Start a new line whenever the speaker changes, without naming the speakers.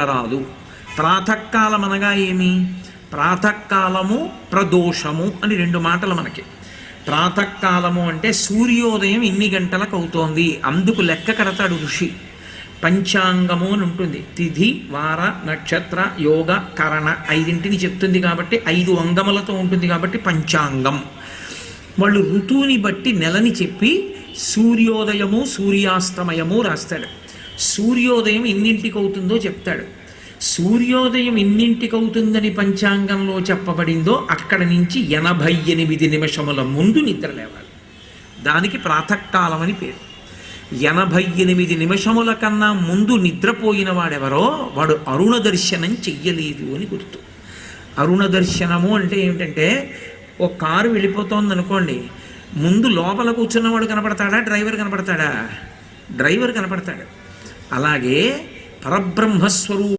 రాదు. ప్రాతకాలం అనగా ఏమి? ప్రాతకాలము ప్రదోషము అని రెండు మాటలు మనకి. ప్రాతకాలము అంటే సూర్యోదయం ఇన్ని గంటలకు అవుతోంది, అందుకు లెక్క కడతాడు ఋషి. పంచాంగము అని ఉంటుంది, తిథి వార నక్షత్ర యోగ కరణ ఐదింటిని చెప్తుంది కాబట్టి 5 అంగములతో ఉంటుంది కాబట్టి పంచాంగం. వాళ్ళు ఋతువుని బట్టి నెలని చెప్పి సూర్యోదయము సూర్యాస్తమయము రాస్తాడు. సూర్యోదయం ఎన్నింటికి అవుతుందో చెప్తాడు. సూర్యోదయం ఎన్నింటికి అవుతుందని పంచాంగంలో చెప్పబడిందో అక్కడ నుంచి 88 నిమిషముల ముందు నిద్ర లేవాలి. దానికి ప్రాతకాలం అని పేరు. 88 నిమిషముల కన్నా ముందు నిద్రపోయిన వాడెవరో వాడు అరుణ దర్శనం చెయ్యలేదు అని గుర్తు. అరుణ దర్శనము అంటే ఏమిటంటే, ఓ కారు వెళ్ళిపోతోంది అనుకోండి, ముందు లోపల కూర్చున్నవాడు కనపడతాడా, డ్రైవర్ కనపడతాడా? డ్రైవర్ కనపడతాడు. అలాగే పరబ్రహ్మస్వరూప